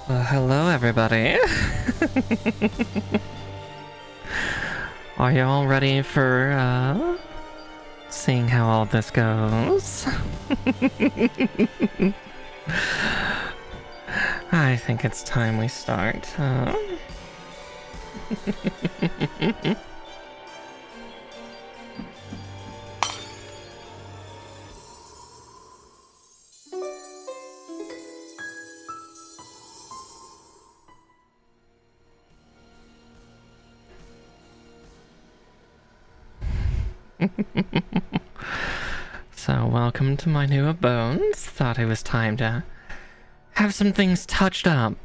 Well, hello everybody. Are you all ready for, seeing how all this goes? I think it's time we start, huh? So, welcome to my new abodes. Thought it was time to have some things touched up.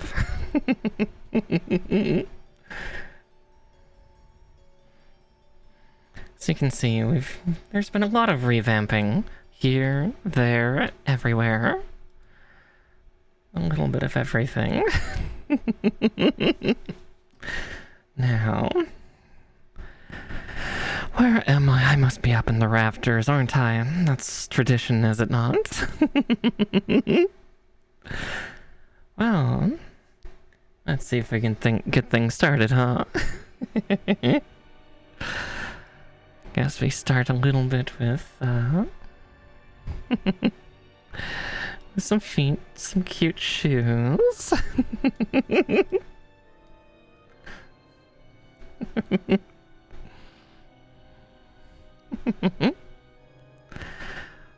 As you can see, there's been a lot of revamping here, there, everywhere. A little bit of everything. Now, where am I? I must be up in the rafters, aren't I? That's tradition, is it not? Well, let's see if we can get things started, huh? Guess we start a little bit with, with some feet, some cute shoes.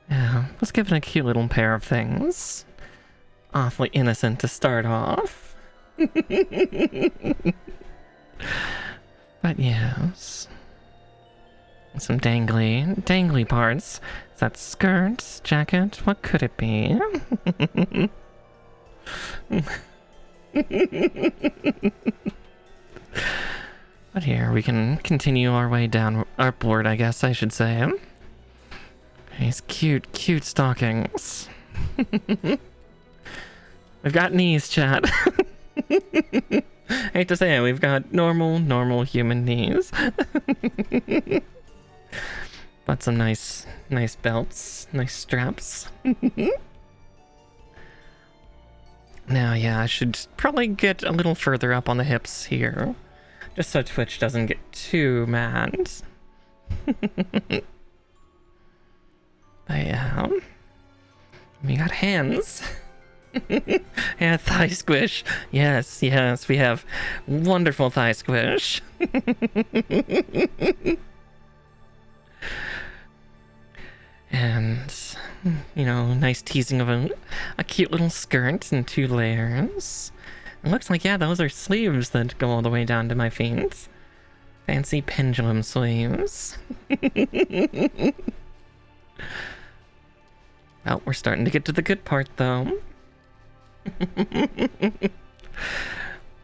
Yeah, let's give it a cute little pair of things. Awfully innocent to start off. But yes. Some dangly parts. Is that skirt, jacket? What could it be? But here, we can continue our way down, upward, I guess I should say. These cute stockings. We've got knees, chat. Hate to say it, we've got normal human knees. But some nice belts, nice straps. Now, yeah, I should probably get a little further up on the hips here. Just so Twitch doesn't get too mad. But yeah. We got hands. Yeah, thigh squish. Yes, we have wonderful thigh squish. And, you know, nice teasing of a cute little skirt in 2 layers. It looks like, yeah, those are sleeves that go all the way down to my feet. Fancy pendulum sleeves. Oh, we're starting to get to the good part, though.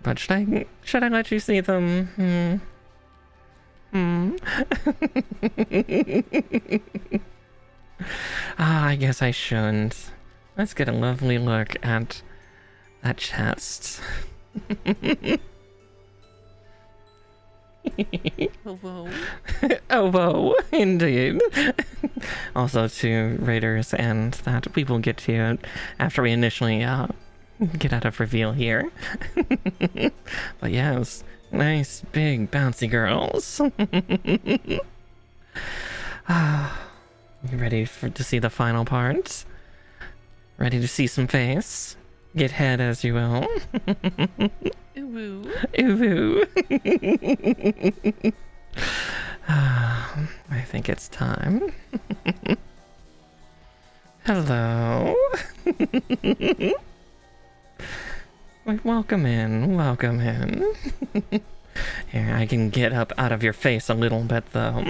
But should I let you see them? I guess I shouldn't. Let's get a lovely look at that chest. Oh, whoa. Oh, whoa, indeed. Also to Raiders, and that we will get to after we initially get out of reveal here. But yes, nice big bouncy girls. You ready to see the final part? Ready to see some face? Get head as you will. Ooh. Ooh. I think it's time. Hello. Welcome in. Here, I can get up out of your face a little bit, though.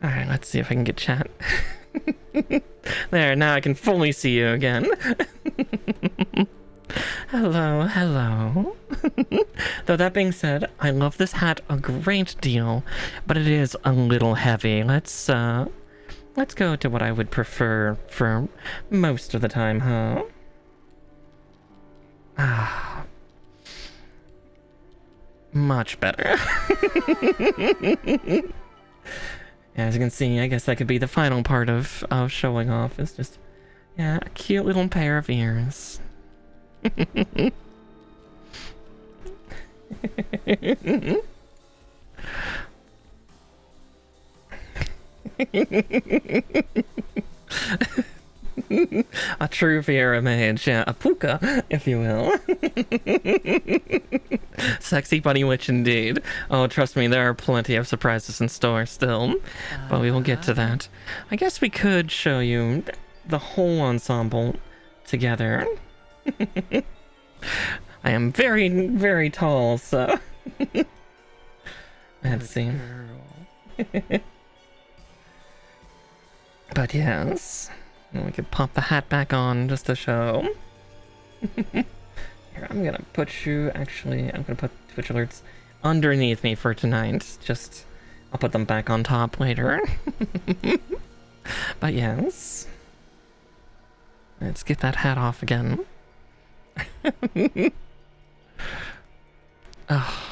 Alright, let's see if I can get chat. There, now I can fully see you again. Hello. Though that being said, I love this hat a great deal, but it is a little heavy. Let's go to what I would prefer for most of the time, huh? Much better. As you can see, I guess that could be the final part of showing off, is just, yeah, a cute little pair of ears. A true Fiera mage, yeah, a Pooka, if you will. Sexy bunny witch indeed. Oh, trust me, there are plenty of surprises in store still, but we will get to that. I guess we could show you the whole ensemble together. I am very, very tall, so... Let's see. But yes, we could pop the hat back on just to show. Here, I'm gonna put you, actually, I'm gonna put Twitch alerts underneath me for tonight. Just, I'll put them back on top later. But yes. Let's get that hat off again. Oh.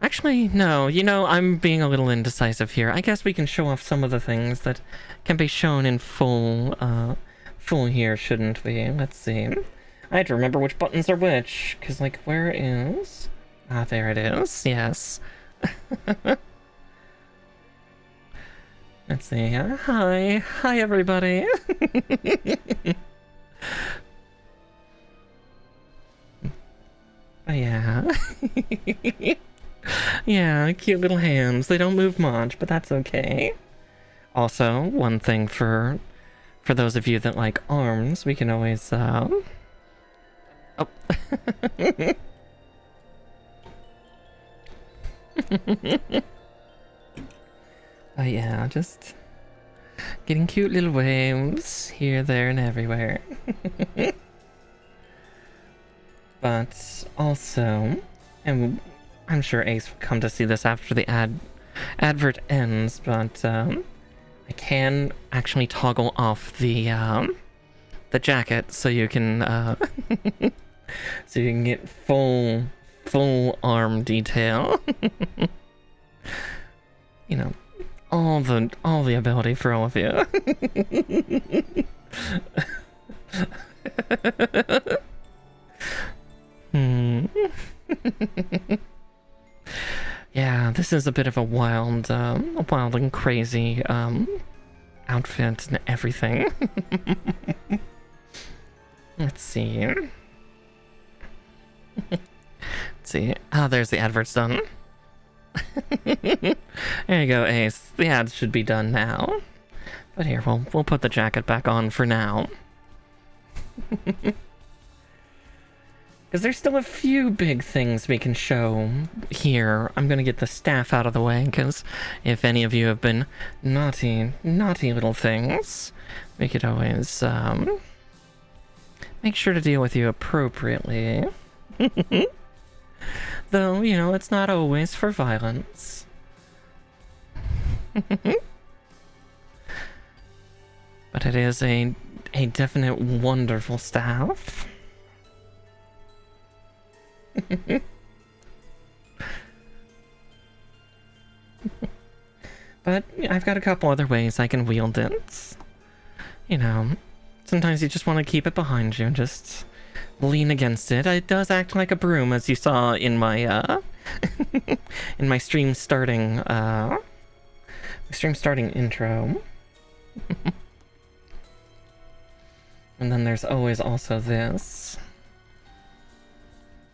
Actually, no, you know, I'm being a little indecisive here. I guess we can show off some of the things that can be shown in full here, shouldn't we? Let's see. I have to remember which buttons are which, because, like, where is... Ah, there it is, yes. Let's see, hi everybody. Oh, yeah. Yeah, cute little hands. They don't move much, but that's okay. Also, one thing for those of you that like arms, we can always, Oh. Oh yeah, just getting cute little waves here, there, and everywhere. But also, and I'm sure Ace will come to see this after the advert ends, but I can actually toggle off the jacket so you can so you can get full arm detail. You know, all the ability for all of you. Yeah, this is a bit of a wild and crazy outfit and everything. Let's see. Let's see. Oh, there's the adverts done. There you go, Ace. The ads should be done now. But here, we'll put the jacket back on for now. Because there's still a few big things we can show here. I'm going to get the staff out of the way, because if any of you have been naughty little things, we could always make sure to deal with you appropriately. Though, you know, it's not always for violence. But it is a definite wonderful staff. But I've got a couple other ways I can wield it. You know, sometimes you just want to keep it behind you and just lean against it. It does act like a broom, as you saw in my in my stream starting intro. And then there's always also this.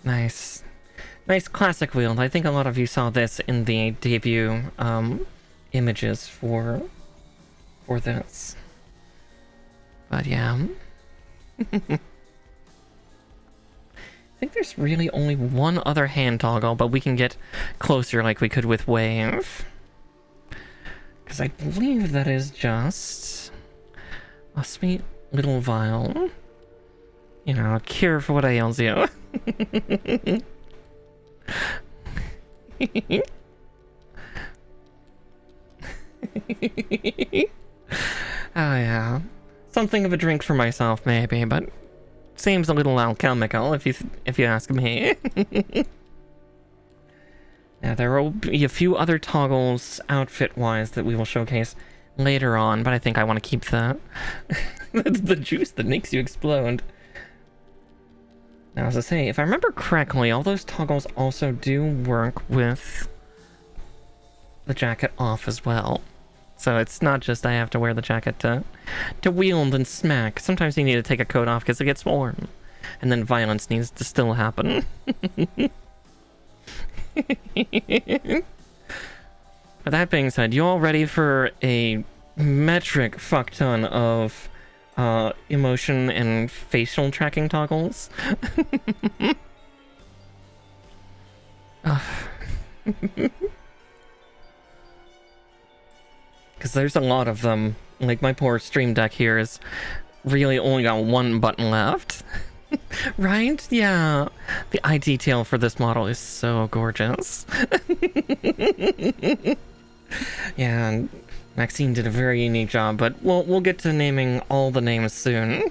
Nice classic wield. I think a lot of you saw this in the debut images for this. But yeah. I think there's really only one other hand toggle, but we can get closer like we could with Wave. Because I believe that is just a sweet little vial. You know, a cure for what ails you. Oh yeah, something of a drink for myself maybe, but seems a little alchemical if you ask me. Yeah, there will be a few other toggles outfit-wise that we will showcase later on, but I think I want to keep the the juice that makes you explode. Now, as I say, if I remember correctly, all those toggles also do work with the jacket off as well. So it's not just I have to wear the jacket to wield and smack. Sometimes you need to take a coat off because it gets warm. And then violence needs to still happen. With that being said, you all ready for a metric fuck ton of emotion and facial tracking toggles? Because there's a lot of them. Like, my poor Stream Deck here is really only got one button left. Right? Yeah. The eye detail for this model is so gorgeous. Yeah, and Maxine did a very unique job, but we'll get to naming all the names soon.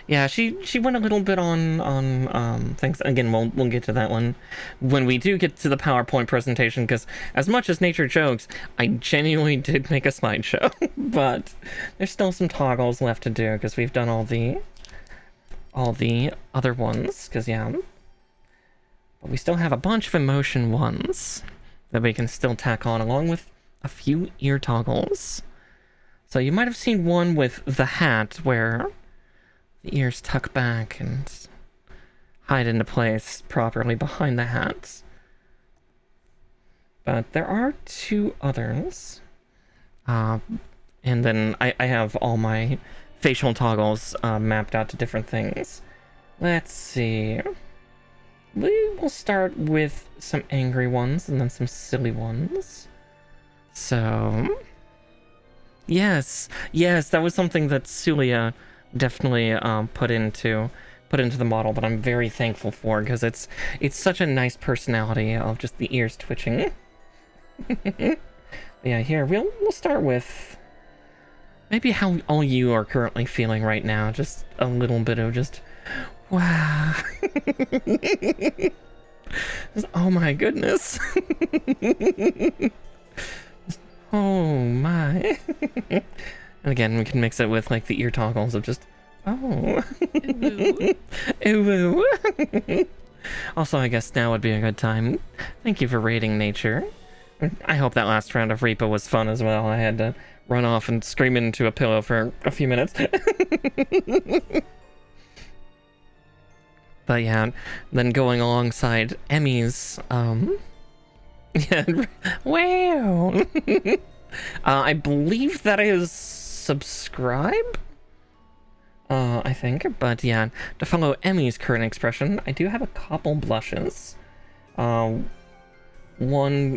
Yeah, she went a little bit on things. Again, we'll get to that one when we do get to the PowerPoint presentation, because as much as nature jokes, I genuinely did make a slideshow. But there's still some toggles left to do, because we've done all the other ones, because yeah. But we still have a bunch of emotion ones that we can still tack on, along with a few ear toggles. So you might have seen one with the hat, where the ears tuck back and hide into place properly behind the hat. But there are two others. And then I have all my facial toggles mapped out to different things. Let's see. We will start with some angry ones and then some silly ones. So, yes, that was something that Sulia definitely put into the model, that I'm very thankful for, because it's such a nice personality of just the ears twitching. Yeah, here we'll start with maybe how all you are currently feeling right now. Just a little bit of just wow. Just, oh my goodness. Oh my. And again, we can mix it with like the ear toggles of just, oh. Ooh. Also, I guess now would be a good time. Thank you for raiding nature. I hope that last round of Reaper was fun as well. I had to run off and scream into a pillow for a few minutes. But yeah, then going alongside Emmy's, yeah, wow. I believe that is subscribe? I think, but yeah, to follow Emmy's current expression, I do have a couple blushes. One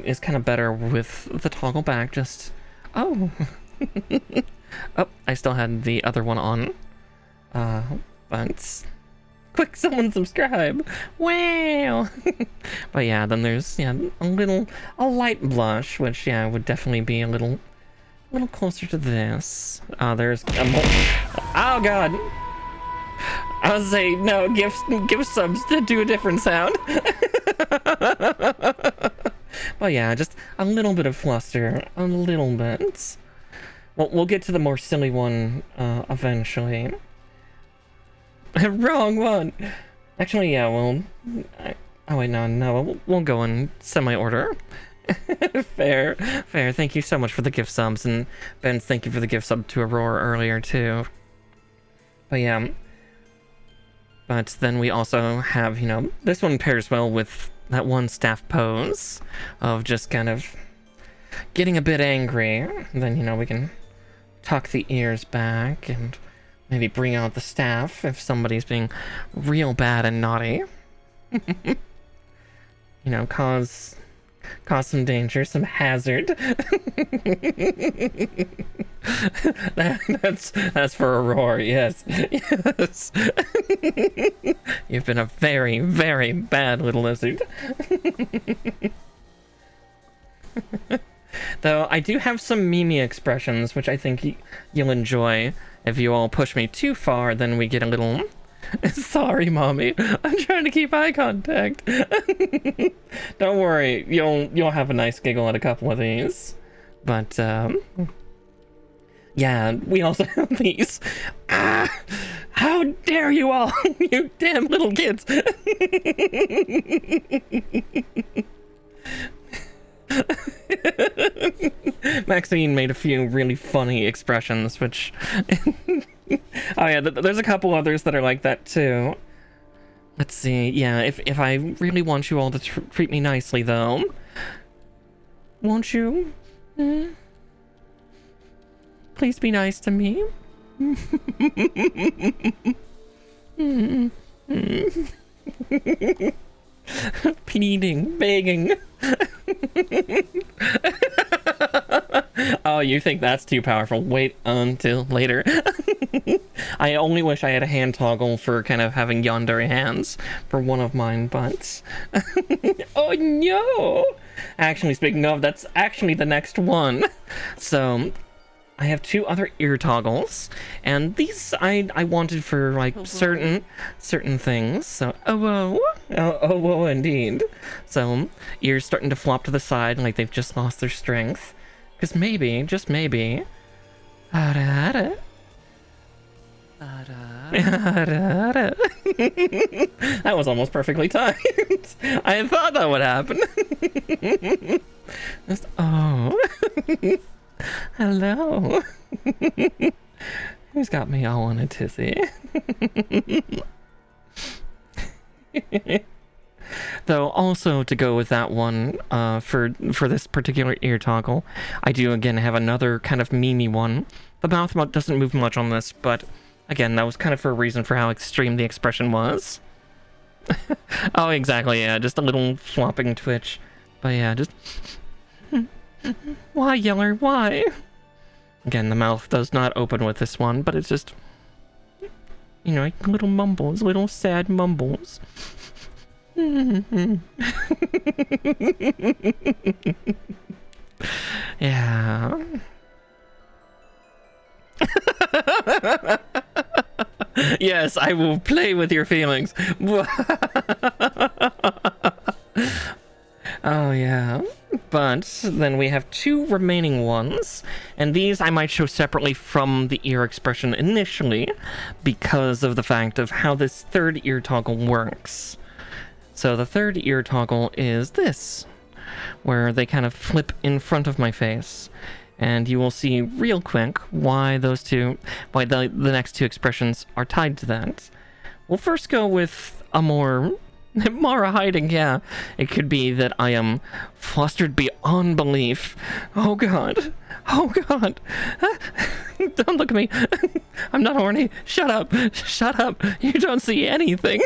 is kind of better with the toggle back, just, oh. Oh, I still had the other one on. But quick, someone subscribe! Wow! But yeah, then there's a light blush, which would definitely be a little closer to this. There's oh god! I was saying no, give subs to do a different sound. But yeah, just a little bit of fluster, a little bit. Well, we'll get to the more silly one eventually. Wrong one. Actually, yeah. Well, oh wait, no. We'll go in semi-order. Fair. Thank you so much for the gift subs, and Ben, thank you for the gift sub to Aurora earlier too. But yeah. But then we also have, this one pairs well with that one staff pose of just kind of getting a bit angry. And then we can tuck the ears back and maybe bring out the staff if somebody's being real bad and naughty. Cause some danger, some hazard. That's for Aurora, yes. You've been a very, very bad little lizard. Though I do have some Mimi expressions, which I think you'll enjoy. If you all push me too far, then we get a little Sorry, mommy. I'm trying to keep eye contact. Don't worry, you'll have a nice giggle at a couple of these. But yeah, we also have these. Ah, how dare you all, you damn little kids! Maxine made a few really funny expressions, which oh yeah, there's a couple others that are like that too. Let's see. Yeah, if I really want you all to treat me nicely, though, won't you? Please be nice to me. Pleading, begging. Oh, you think that's too powerful? Wait until later. I only wish I had a hand toggle for kind of having yandere hands for one of mine, but oh no! Actually, speaking of, that's actually the next one. So I have two other ear toggles, and these I wanted for like certain things. So oh whoa indeed. So ears starting to flop to the side like they've just lost their strength, because maybe, just maybe, that was almost perfectly timed. I thought that would happen. Just, oh. Hello. Who's got me all in a tizzy? Though also to go with that one, for this particular ear toggle, I do again have another kind of meme-y one. The mouth doesn't move much on this, but again, that was kind of for a reason for how extreme the expression was. Oh, exactly, yeah, just a little flopping twitch. But yeah, just... Why, Yeller, why? Again, the mouth does not open with this one, but it's just... You know, like little mumbles, little sad mumbles. Yeah. Yes, I will play with your feelings. Oh yeah. But then we have two remaining ones, and these I might show separately from the ear expression initially because of the fact of how this third ear toggle works. So the third ear toggle is this, where they kind of flip in front of my face. And you will see real quick why the next two expressions are tied to that. We'll first go with a more hiding, yeah. It could be that I am flustered beyond belief. Oh god. Oh god. Don't look at me. I'm not horny. Shut up. Shut up. You don't see anything.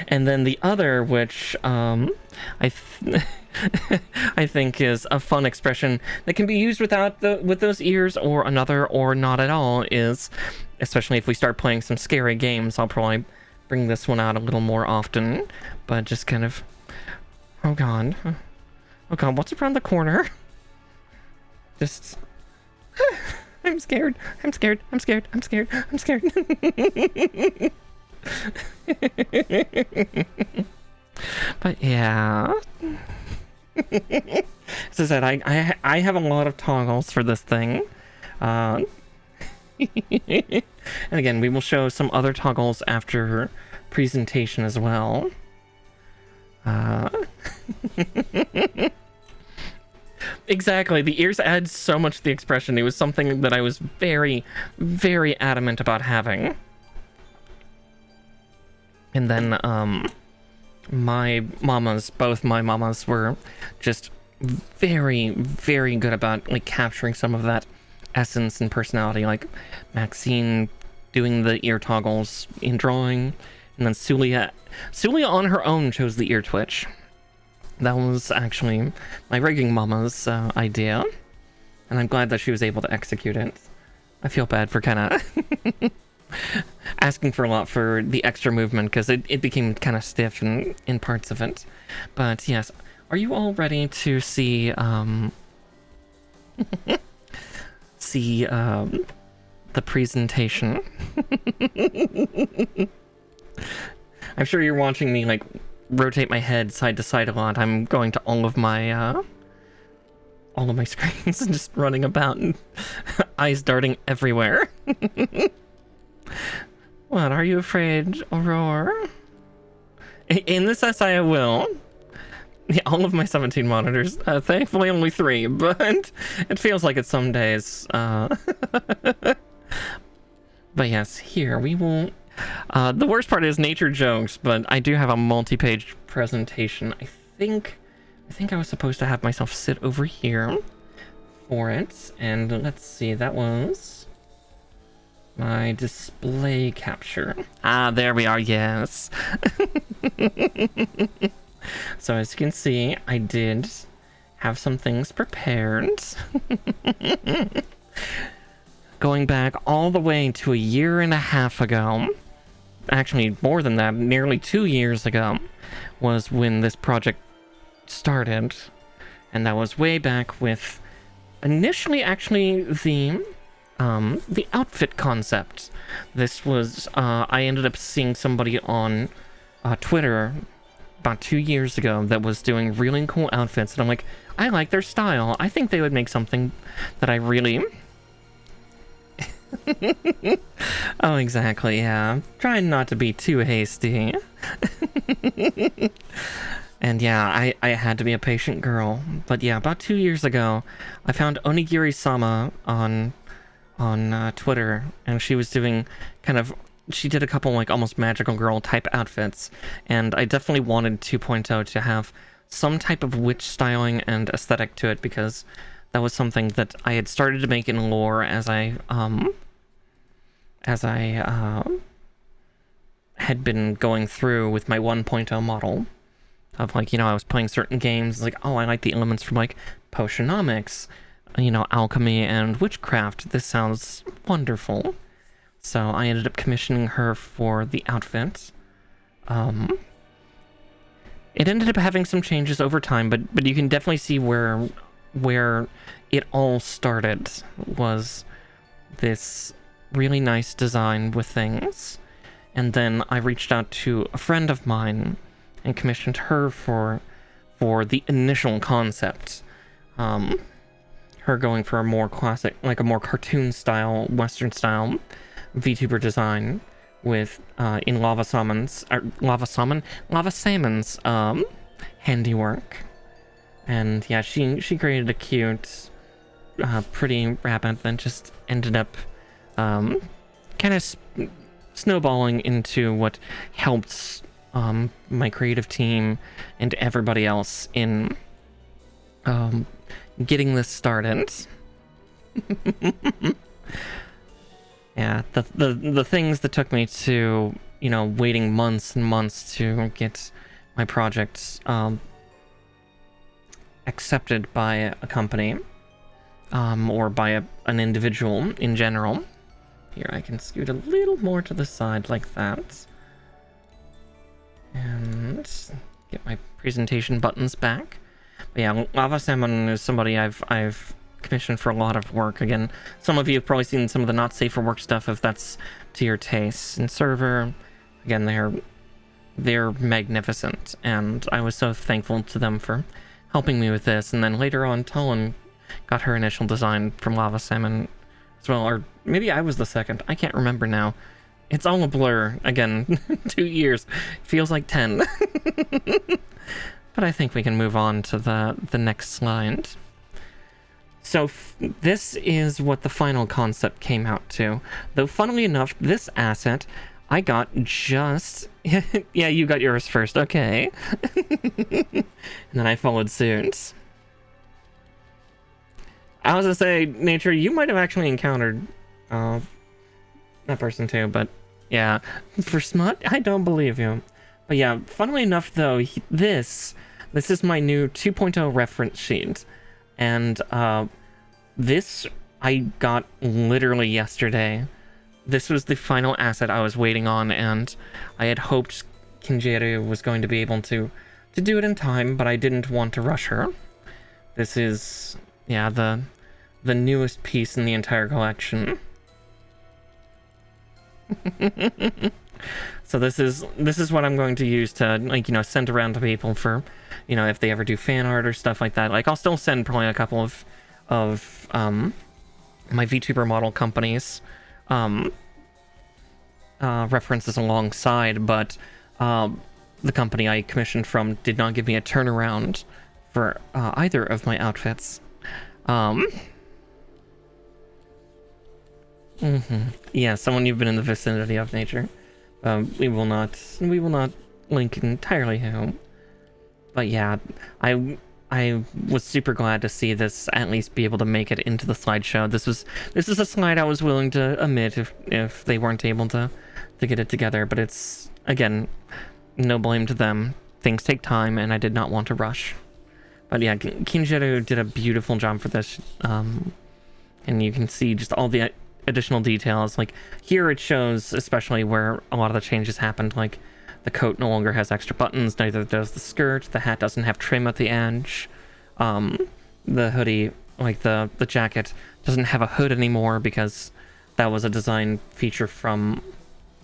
And then the other, which I think is a fun expression that can be used with those ears or another or not at all, is, especially if we start playing some scary games, I'll probably bring this one out a little more often, but just kind of, oh god, what's around the corner? Just I'm scared. But yeah. As I said, I have a lot of toggles for this thing. And again, we will show some other toggles after presentation as well. Exactly, the ears add so much to the expression. It was something that I was very, very adamant about having. And then, both my mamas were just very, very good about, like, capturing some of that essence and personality, like Maxine doing the ear toggles in drawing, and then Sulia on her own chose the ear twitch. That was actually my rigging mama's idea, and I'm glad that she was able to execute it. I feel bad for kind of asking for a lot for the extra movement, because it became kind of stiff in parts of it. But yes, are you all ready to see see the presentation. I'm sure you're watching me like rotate my head side to side a lot. I'm going to all of my screens and just running about and eyes darting everywhere. What, are you afraid, Aurora? In this essay I will. Yeah, all of my 17 monitors. Thankfully only 3, but it feels like it some days. But yes, here we will... the worst part is nature jokes, but I do have a multi-page presentation. I think I was supposed to have myself sit over here for it. And let's see, that was my display capture. Ah, there we are, yes. So as you can see, I did have some things prepared. Going back all the way to 1.5 years ago, actually more than that, nearly 2 years ago, was when this project started. And that was way back with initially actually the outfit concept. This was, I ended up seeing somebody on Twitter about 2 years ago that was doing really cool outfits, and I'm like, I like their style. I think they would make something that I really... Oh, exactly, yeah. Trying not to be too hasty. And yeah, I had to be a patient girl. But yeah, about 2 years ago, I found Onigiri-sama on Twitter, and she was doing kind of... She did a couple like almost magical girl type outfits, and I definitely wanted 2.0 to have some type of witch styling and aesthetic to it, because that was something that I had started to make in lore as I had been going through with my 1.0 model of, like, you know, I was playing certain games like, oh, I like the elements from like potionomics, you know, alchemy and witchcraft. This sounds wonderful. So I ended up commissioning her for the outfit. It ended up having some changes over time, but you can definitely see where it all started was this really nice design with things. And then I reached out to a friend of mine and commissioned her for the initial concept. Her going for a more classic, like a more cartoon style, Western style VTuber design with in Lava Samon's handiwork. And yeah, she created a cute pretty rabbit that just ended up kind of snowballing into what helped my creative team and everybody else in getting this started. Yeah, the things that took me to, you know, waiting months and months to get my project accepted by a company, or by an individual in general. Here, I can scoot a little more to the side like that. And get my presentation buttons back. But yeah, Lava Salmon is somebody I've commissioned for a lot of work. Again, some of you have probably seen some of the not safe for work stuff if that's to your taste. And Server, again, they're magnificent, and I was so thankful to them for helping me with this. And then later on, Tulin got her initial design from Lava Salmon as well, or maybe I was the second. I can't remember now. It's all a blur. Again, 2 years. Feels like 10. But I think we can move on to the next slide. So this is what the final concept came out to. Though funnily enough, this asset I got just... Yeah, you got yours first, okay. And then I followed suit. I was gonna say, Nature, you might have actually encountered that person too, but yeah. For Smut, I don't believe you. But yeah, funnily enough though, this is my new 2.0 reference sheet. And this I got literally yesterday. This was the final asset I was waiting on, and I had hoped Kinjiri was going to be able to do it in time, but I didn't want to rush her. This is, yeah, the newest piece in the entire collection. So this is what I'm going to use to, like, you know, send around to people for, you know, if they ever do fan art or stuff like that. Like, I'll still send probably a couple of my VTuber model companies references alongside, but the company I commissioned from did not give me a turnaround for either of my outfits. Yeah, someone you've been in the vicinity of, nature. We will not link entirely who. But yeah, I was super glad to see this at least be able to make it into the slideshow. This is a slide I was willing to omit if they weren't able to get it together, but it's, again, no blame to them. Things take time, and I did not want to rush. But yeah, Kinjiro did a beautiful job for this, and you can see just all the additional details. Like, here it shows especially where a lot of the changes happened, like the coat no longer has extra buttons, neither does the skirt, the hat doesn't have trim at the edge, the hoodie, like the jacket, doesn't have a hood anymore because that was a design feature from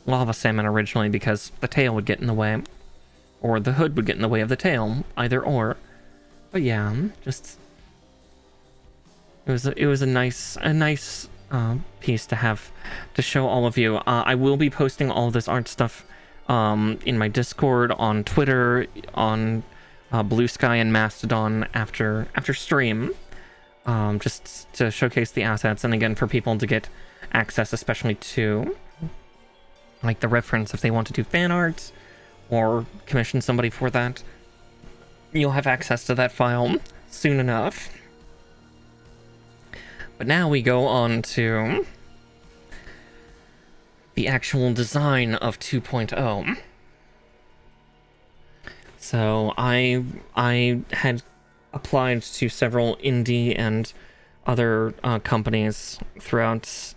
Lava Salmon originally, because the tail would get in the way, or the hood would get in the way of the tail, either or. But yeah, just it was a nice piece to have to show all of you. I will be posting all of this art stuff in my Discord, on Twitter, on Blue Sky and Mastodon after stream, just to showcase the assets, and again for people to get access, especially to like the reference if they want to do fan art or commission somebody for that. You'll have access to that file soon enough. But now we go on to the actual design of 2.0. So I had applied to several indie and other companies throughout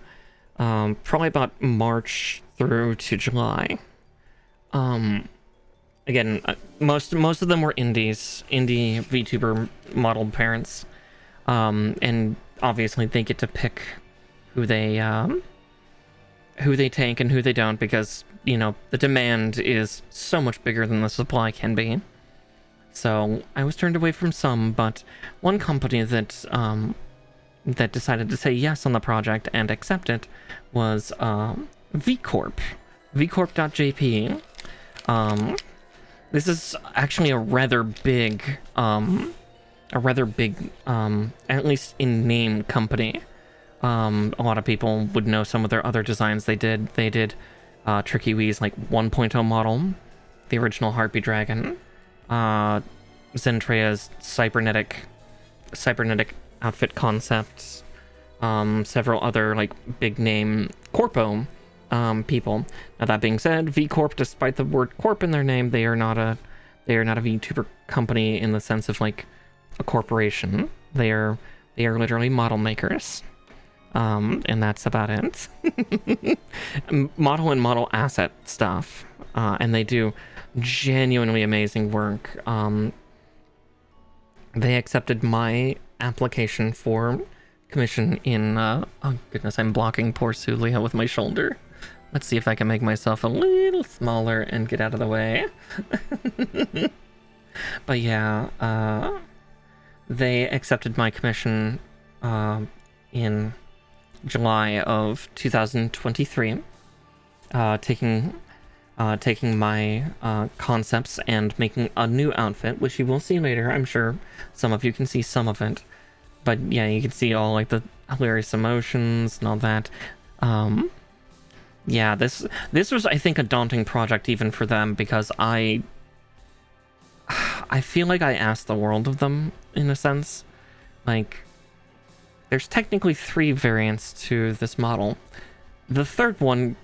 probably about March through to July. Again, most of them were indie VTuber model parents, and obviously they get to pick who they take and who they don't, because, you know, the demand is so much bigger than the supply can be. So I was turned away from some, but one company that decided to say yes on the project and accept it was VCorp, vcorp.jp. This is actually a rather big, at least in name, company. A lot of people would know some of their other designs they did. They did Tricky Wee's like 1.0 model, the original Harpy Dragon, Zentrea's cybernetic outfit concepts, several other like big name corpo people. Now, that being said, VCorp, despite the word corp in their name, they are not a VTuber company in the sense of like a corporation. They are literally model makers, and that's about it. Model and model asset stuff, and they do genuinely amazing work. They accepted my application for commission in oh goodness, I'm blocking poor Sulia with my shoulder. Let's see if I can make myself a little smaller and get out of the way. But yeah, they accepted my commission in July of 2023, taking my concepts and making a new outfit, which you will see later. I'm sure some of you can see some of it, but yeah, you can see all like the hilarious emotions and all that. Yeah, this was, I think, a daunting project even for them, because I feel like I asked the world of them in a sense. Like, there's technically 3 variants to this model. The third one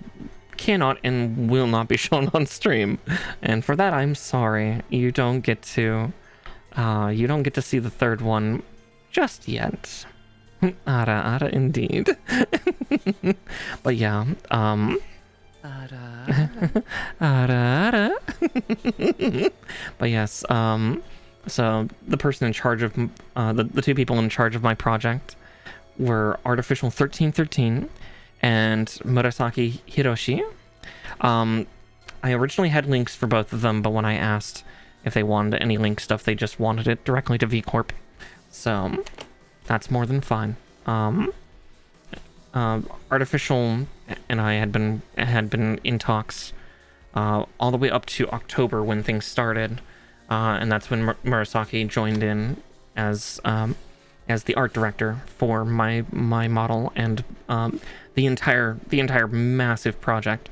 cannot and will not be shown on stream, and for that I'm sorry. You don't get to see the third one just yet. Ara indeed. But yeah, ara. But yes, so the person in charge of the 2 people in charge of my project were Artificial 1313 and Murasaki Hiroshi. I originally had links for both of them, but when I asked if they wanted any link stuff, they just wanted it directly to V Corp. So that's more than fine. Artificial and I had been in talks all the way up to October when things started, and that's when Murasaki joined in as the art director for my model and the entire massive project.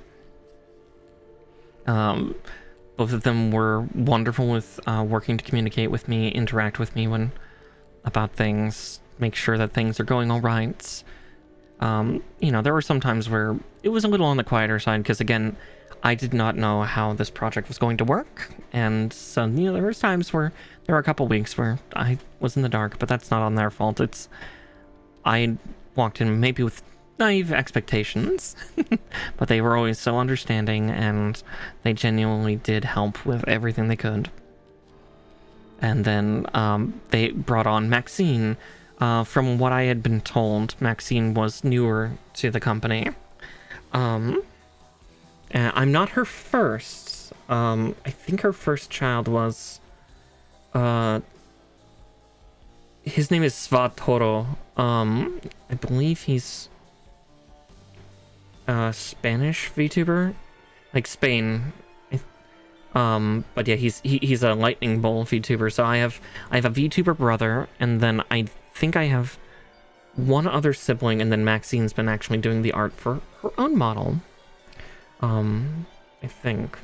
Both of them were wonderful with working to communicate with me, interact with me about things, make sure that things are going all right. There were some times where it was a little on the quieter side because, again, I did not know how this project was going to work, and so there was times where there were a couple weeks where I was in the dark, but that's not on their fault. I walked in maybe with naive expectations, but they were always so understanding, and they genuinely did help with everything they could. And then they brought on Maxine. From what I had been told, Maxine was newer to the company. And I'm not her first. I think her first child was... his name is Svatoro. I believe he's... Spanish VTuber, like Spain. But yeah, he's a lightning bolt VTuber. So I have a VTuber brother, and then I think I have one other sibling, and then Maxine's been actually doing the art for her own model. I think,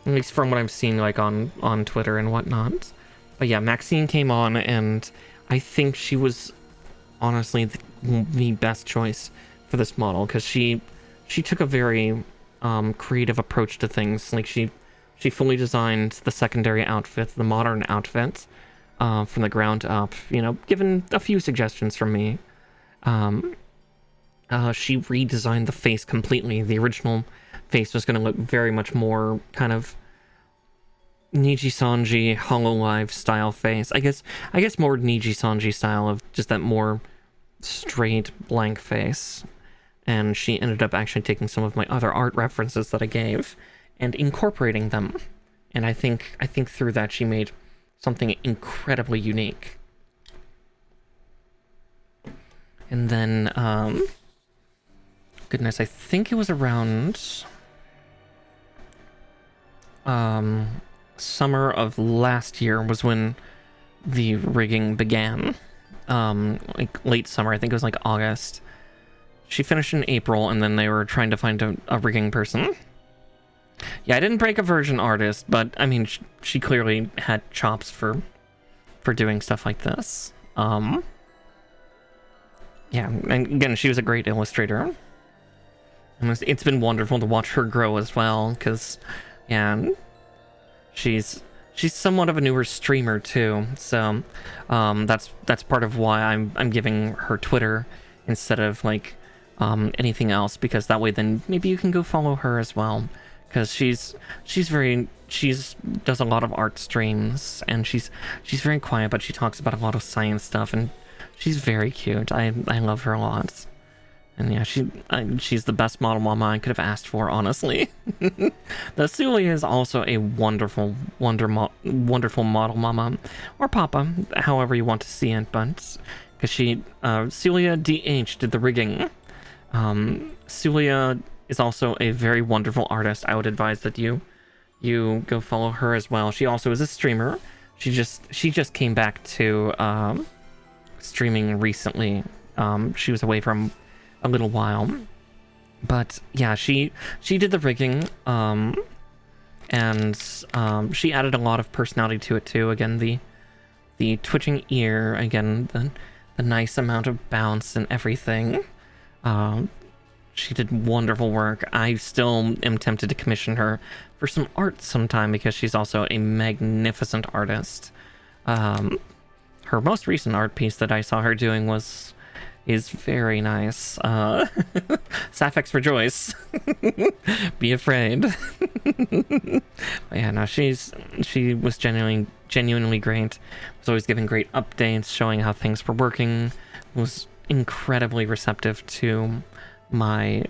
at least from what I'm seeing, like on Twitter and whatnot. But yeah, Maxine came on, and I think she was honestly the best choice for this model, because she took a very creative approach to things. Like she fully designed the secondary outfit, the modern outfit, from the ground up, given a few suggestions from me. She redesigned the face completely. The original face was going to look very much more kind of Niji-sanji, Hololive style face. I guess more Niji-sanji style of just that more straight blank face. And she ended up actually taking some of my other art references that I gave and incorporating them. And I think through that she made something incredibly unique. And then, goodness, I think it was around summer of last year was when the rigging began. Like late summer, I think it was like August. She finished in April, and then they were trying to find a rigging person. Yeah, I didn't break a virgin artist, but I mean, she clearly had chops for doing stuff like this. Yeah, and again, she was a great illustrator. And it's been wonderful to watch her grow as well, because, yeah, she's somewhat of a newer streamer too. So that's part of why I'm giving her Twitter instead of like anything else, because that way then maybe you can go follow her as well, because she does a lot of art streams, and she's very quiet, but she talks about a lot of science stuff, and she's very cute. I love her a lot. And yeah, she's the best model mama I could have asked for, honestly. The Celia is also a wonderful model mama, or papa, however you want to see it, but because Celia DH did the rigging. Celia is also a very wonderful artist. I would advise that you go follow her as well. She also is a streamer. She just came back to streaming recently. She was away from a little while, but yeah, she did the rigging, and she added a lot of personality to it too. Again, the twitching ear, again, the nice amount of bounce and everything. She did wonderful work. I still am tempted to commission her for some art sometime, because she's also a magnificent artist. Her most recent art piece that I saw her doing was is very nice. Sapphics rejoice. Be afraid. But yeah, no, she was genuinely great. Was always giving great updates, showing how things were working. Was incredibly receptive to my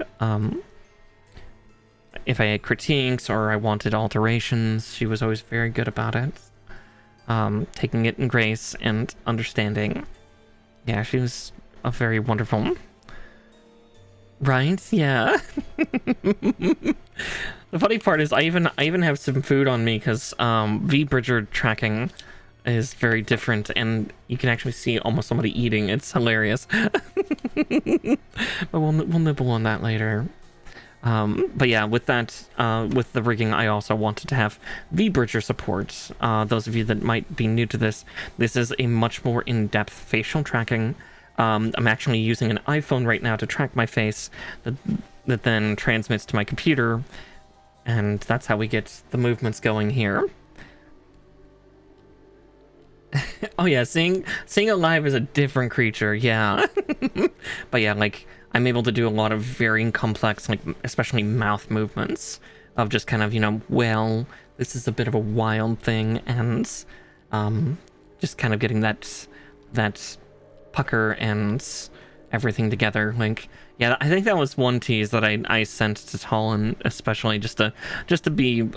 if I had critiques or I wanted alterations. She was always very good about it. Taking it in grace and understanding. Yeah, she was a very wonderful. Right? Yeah. The funny part is I even have some food on me because V-Bridger tracking is very different, and you can actually see almost somebody eating. It's hilarious. But we'll nibble on that later. But yeah, with that, with the rigging, I also wanted to have V-Bridger support. Those of you that might be new to this is a much more in-depth facial tracking. I'm actually using an iPhone right now to track my face that then transmits to my computer, and that's how we get the movements going here. Oh yeah, seeing it live is a different creature, yeah. But yeah, like, I'm able to do a lot of very complex, like, especially mouth movements of just kind of, you know, well, this is a bit of a wild thing, and just kind of getting that pucker and everything together. Like, yeah, I think that was one tease that I sent to Talon, especially just to be,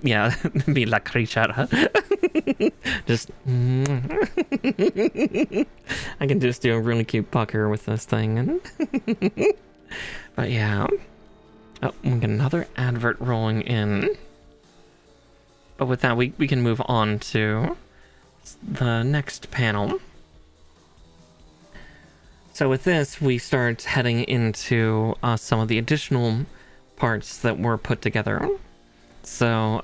yeah, be la creatura. Just I can just do a really cute pucker with this thing. And but yeah, oh, we got another advert rolling in. But with that, we can move on to the next panel. So with this, we start heading into some of the additional parts that were put together. So,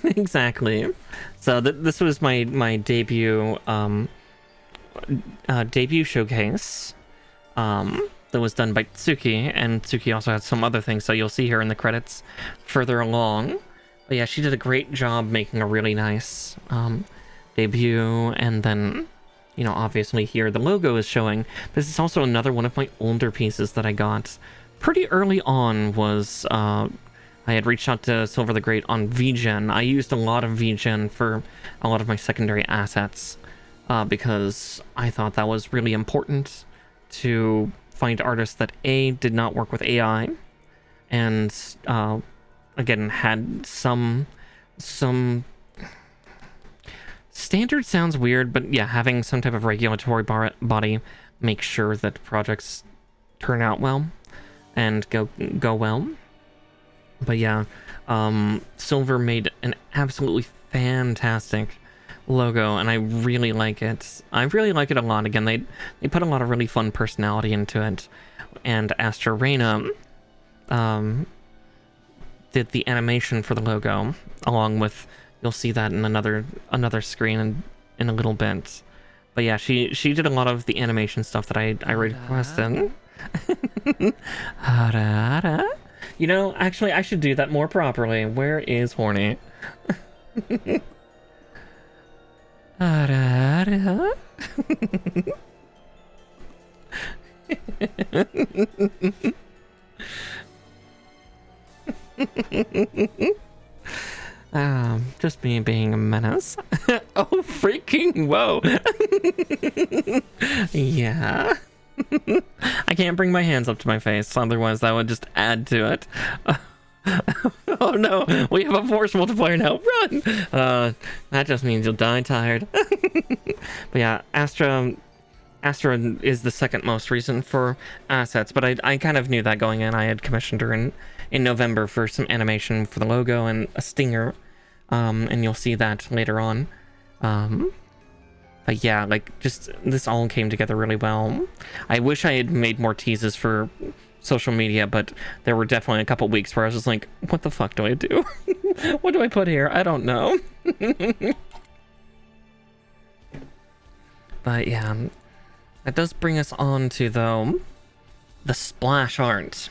exactly. So this was my debut debut showcase that was done by Tsuki, and Tsuki also had some other things, so you'll see her in the credits further along. But yeah, she did a great job making a really nice debut, and then, you know, obviously here the logo is showing. This is also another one of my older pieces that I got pretty early on. Was I had reached out to Silver the Great on VGen. I used a lot of VGen for a lot of my secondary assets because I thought that was really important to find artists that A, did not work with AI, and again, had some standard sounds weird, but yeah, having some type of regulatory body make sure that projects turn out well and go well. But yeah, Silver made an absolutely fantastic logo, and I really like it. I really like it a lot. Again, they put a lot of really fun personality into it, and Astra Reina did the animation for the logo, along with, you'll see that in another screen in a little bit. But yeah, she did a lot of the animation stuff that I requested. You know, actually, I should do that more properly. Where is Horny? Just me being a menace. Oh, freaking whoa. Yeah. I can't bring my hands up to my face, otherwise that would just add to it. Oh no, we have a force multiplier now. Run! That just means you'll die tired. But yeah, Astra is the second most recent for assets, but I kind of knew that going in. I had commissioned her in November for some animation for the logo and a stinger, and you'll see that later on. But yeah, like, just this all came together really well. I wish I had made more teases for social media, but there were definitely a couple weeks where I was just like, what the fuck do I do? What do I put here? I don't know. But yeah, that does bring us on to, though, the splash art.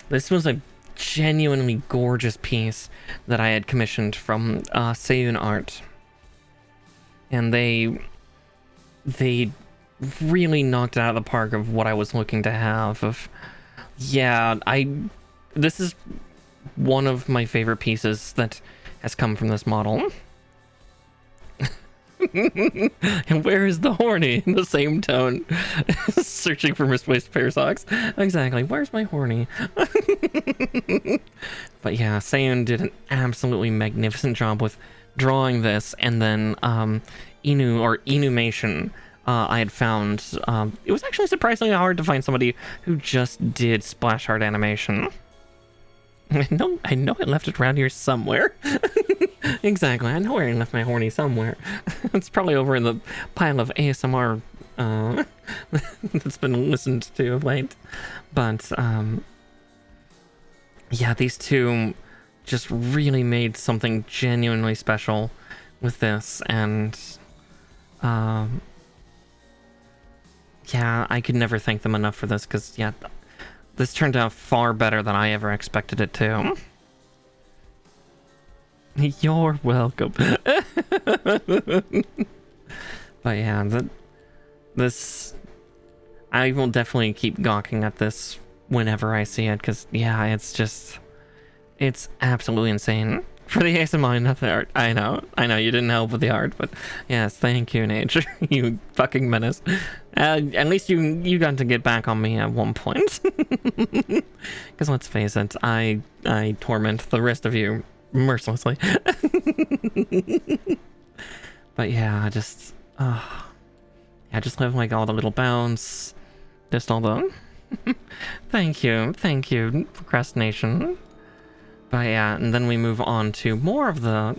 This was a genuinely gorgeous piece that I had commissioned from Seiyun Art. And they really knocked it out of the park of what I was looking to have. This is one of my favorite pieces that has come from this model. And where is the horny? In the same tone. Searching for misplaced pair of socks. Exactly. Where's my horny? But yeah, Sayun did an absolutely magnificent job with drawing this, and then Inumation. I had found it was actually surprisingly hard to find somebody who just did splash art animation. I know I left it around here somewhere. Exactly, I know where I left my horny somewhere. It's probably over in the pile of ASMR that's been listened to of late. But yeah, these two just really made something genuinely special with this, and yeah, I could never thank them enough for this, because yeah, this turned out far better than I ever expected it to. You're welcome. But yeah, this I will definitely keep gawking at this whenever I see it, because yeah, it's absolutely insane. For the ASMR, not the art. I know you didn't help with the art, but yes, thank you, nature. You fucking menace. At least you got to get back on me at one point. Because let's face it, I torment the rest of you mercilessly. But yeah, just love like all the little bounce, just all the thank you, procrastination. But yeah, and then we move on to more of the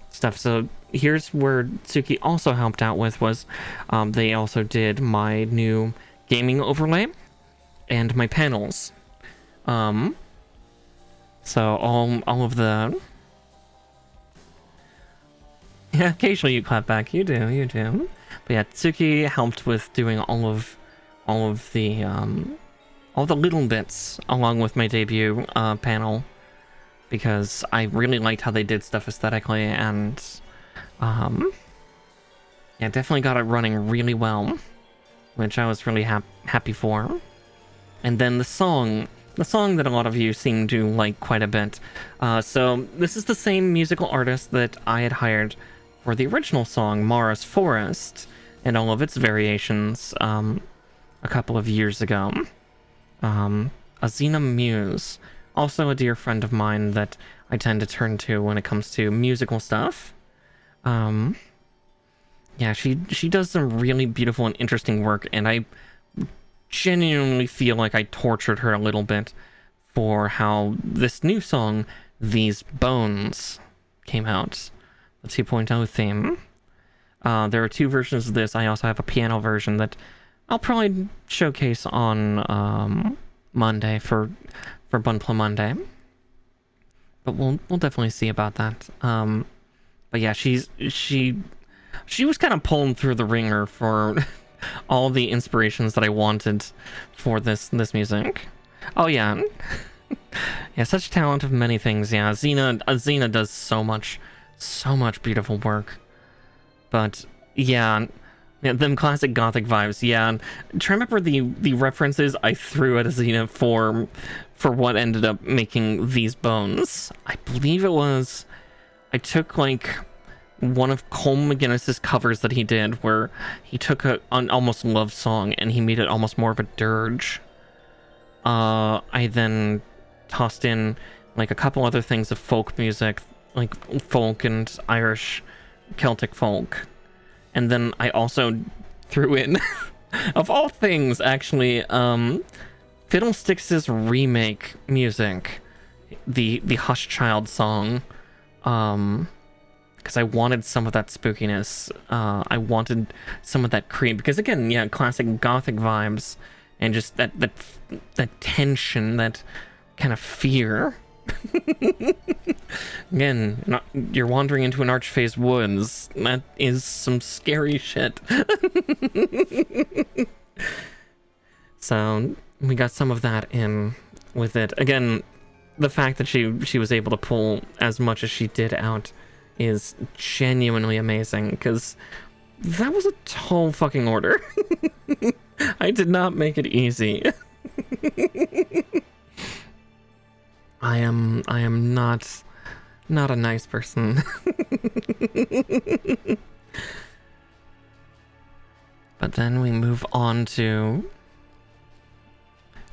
stuff. So here's where Tsuki also helped out with was they also did my new gaming overlay and my panels. So all of the yeah, occasionally you clap back. You do. But yeah, Tsuki helped with doing all of the little bits along with my debut panel, because I really liked how they did stuff aesthetically, and yeah, definitely got it running really well, which I was really happy for. And then the song that a lot of you seem to like quite a bit. So this is the same musical artist that I had hired for the original song, Mara's Forest, and all of its variations a couple of years ago. Azina Muse, also a dear friend of mine that I tend to turn to when it comes to musical stuff. Yeah, she does some really beautiful and interesting work, and I genuinely feel like I tortured her a little bit for how this new song, These Bones, came out. The 2.0 theme. There are two versions of this. I also have a piano version that I'll probably showcase on Monday for Bunpla Monday. But we'll definitely see about that. But yeah, she was kind of pulling through the ringer for all the inspirations that I wanted for this music. Oh yeah. Yeah, such talent of many things. Yeah, Azina does so much beautiful work. But yeah, them classic gothic vibes. Yeah, try to remember the references I threw at Azina for what ended up making These Bones. I believe it was, I took like one of Cole McGinnis's covers that he did, where he took an almost love song and he made it almost more of a dirge. I then tossed in like a couple other things of folk music, like folk and Irish Celtic folk. And then I also threw in, of all things, actually, Fiddlesticks' remake music, the Hush Child song, because I wanted some of that spookiness. I wanted some of that creep, because again, yeah, classic gothic vibes, and just that tension, that kind of fear. Again, you're wandering into an archfey's woods. That is some scary shit. So we got some of that in with it. Again, the fact that she was able to pull as much as she did out is genuinely amazing, because That was a tall fucking order. I did not make it easy. I am not a nice person. But then we move on to,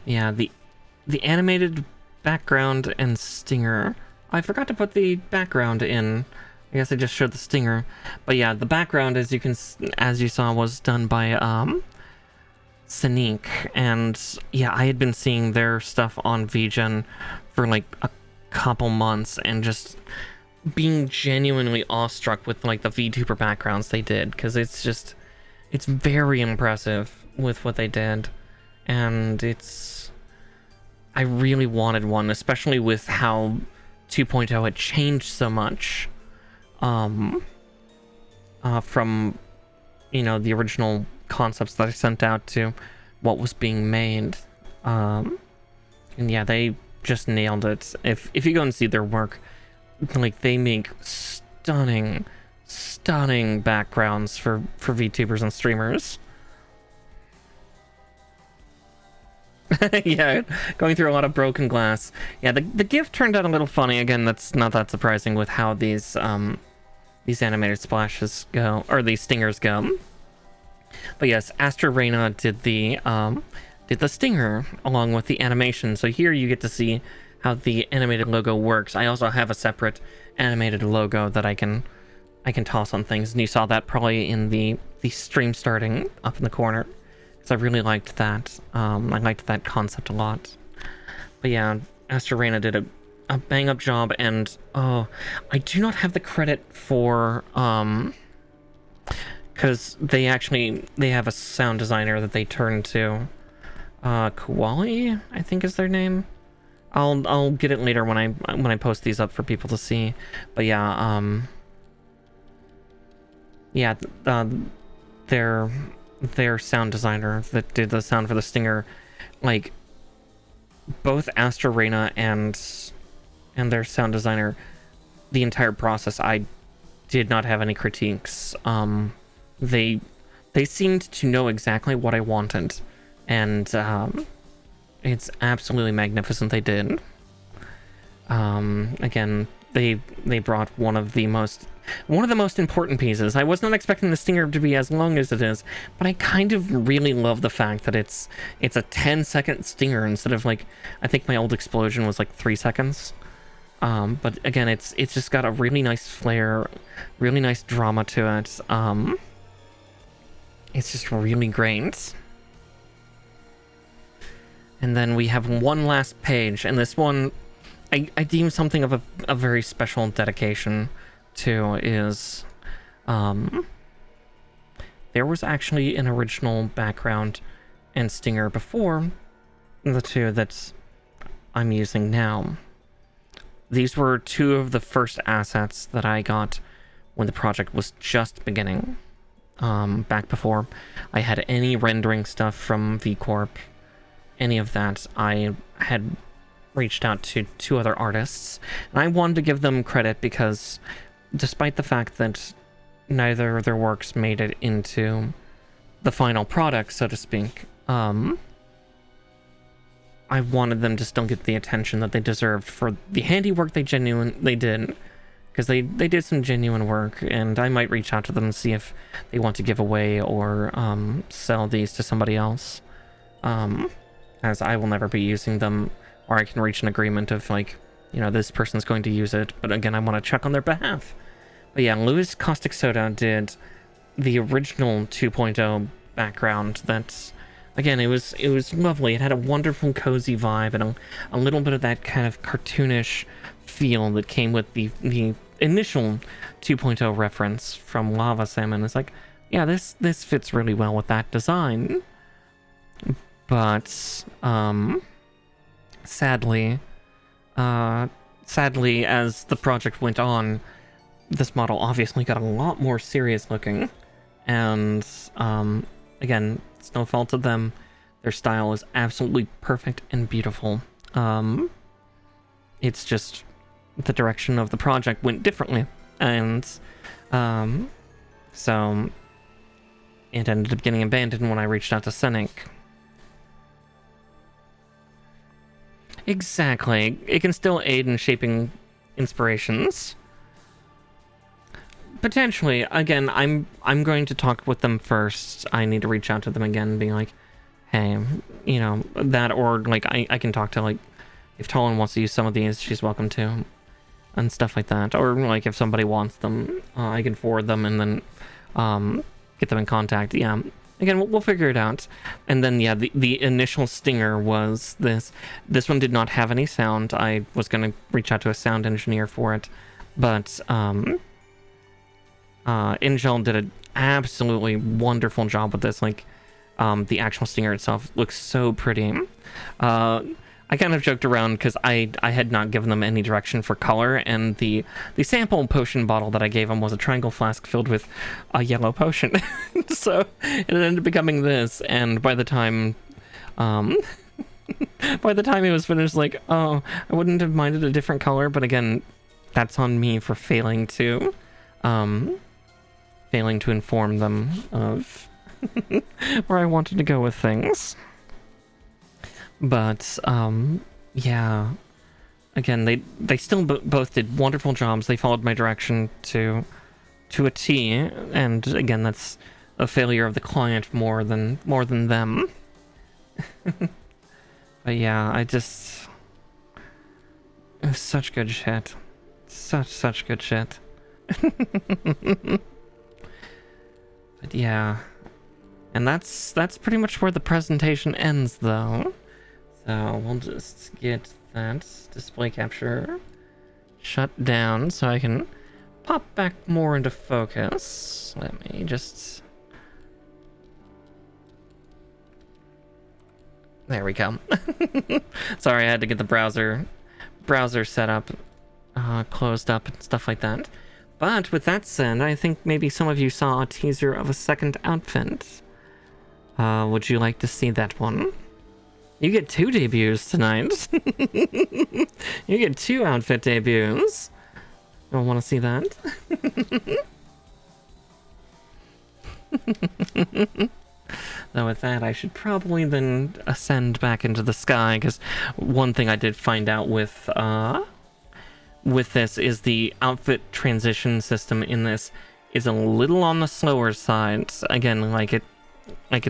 yeah, the animated background and stinger. I forgot to put the background in. I guess I just showed the stinger. But yeah, the background, as you saw, was done by Sonique, and yeah, I had been seeing their stuff on VGen for like a couple months and just being genuinely awestruck with like the VTuber backgrounds they did, because it's very impressive with what they did, and I really wanted one, especially with how 2.0 had changed so much from, you know, the original concepts that I sent out to what was being made. And yeah, they just nailed it. If you go and see their work, like, they make stunning backgrounds for VTubers and streamers. Yeah, going through a lot of broken glass. Yeah, the GIF turned out a little funny. Again, that's not that surprising with how these animated splashes go, or these stingers go. But yes, Astra Reina did the stinger along with the animation. So here you get to see how the animated logo works. I also have a separate animated logo that I can toss on things, and you saw that probably in the stream starting up in the corner, because I really liked that. I liked that concept a lot. But yeah, Astra Reina did a bang up job, and oh, I do not have the credit for because they have a sound designer that they turn to. Koali, I think is their name. I'll get it later when I post these up for people to see. But yeah, their sound designer that did the sound for the stinger, like, both Astra Reina and their sound designer, the entire process, I did not have any critiques. They seemed to know exactly what I wanted, and it's absolutely magnificent they did. Again, they brought one of the most important pieces. I was not expecting the stinger to be as long as it is, but I kind of really love the fact that it's a 10-second stinger instead of, like, I think my old explosion was like 3 seconds. But again, it's just got a really nice flair, really nice drama to it. It's just really great. And then we have one last page, and this one I deem something of a very special dedication to. Is there was actually an original background and stinger before the two that I'm using now. These were two of the first assets that I got when the project was just beginning, back before I had any rendering stuff from VCorp, any of that. I had reached out to two other artists, and I wanted to give them credit because despite the fact that neither of their works made it into the final product, so to speak, I wanted them to still get the attention that they deserved for the handiwork they did, because they did some genuine work, and I might reach out to them and see if they want to give away or sell these to somebody else, as I will never be using them, or I can reach an agreement of, like, you know, this person's going to use it, but again, I want to check on their behalf. But yeah, Louis Caustic Soda did the original 2.0 background. That's, again, it was lovely. It had a wonderful cozy vibe and a little bit of that kind of cartoonish feel that came with the initial 2.0 reference from Lava Salmon. It's like, yeah, this fits really well with that design. But sadly, as the project went on, this model obviously got a lot more serious looking, and again, it's no fault of them. Their style is absolutely perfect and beautiful. It's just the direction of the project went differently, and so it ended up getting abandoned when I reached out to Scenic. Exactly. It can still aid in shaping inspirations. Potentially. Again, I'm going to talk with them first. I need to reach out to them again and be like, hey, you know, that, or like I can talk to, like, if Tolan wants to use some of these, she's welcome to, and stuff like that. Or like if somebody wants them, I can forward them and then get them in contact. Yeah. Again, we'll figure it out. And then, yeah, the initial stinger was this. This one did not have any sound. I was going to reach out to a sound engineer for it. But Ingel did an absolutely wonderful job with this. Like, the actual stinger itself looks so pretty. I kind of joked around because I had not given them any direction for color, and the sample potion bottle that I gave them was a triangle flask filled with a yellow potion. So it ended up becoming this, and by the time it was finished, like, oh, I wouldn't have minded a different color, but again, that's on me for failing to inform them of where I wanted to go with things. But yeah, again, they still both did wonderful jobs. They followed my direction to a T, and again, that's a failure of the client more than them. But yeah, it was such good shit. Such good shit. But yeah, and that's pretty much where the presentation ends, though. So we'll just get that display capture shut down so I can pop back more into focus. Let me just... There we go. Sorry, I had to get the browser set up, closed up and stuff like that. But with that said, I think maybe some of you saw a teaser of a second outfit. Would you like to see that one? You get 2 debuts tonight. You get 2 outfit debuts. You'll want to see that. Though with that, I should probably then ascend back into the sky, because one thing I did find out with this is the outfit transition system in this is a little on the slower side. Again, like it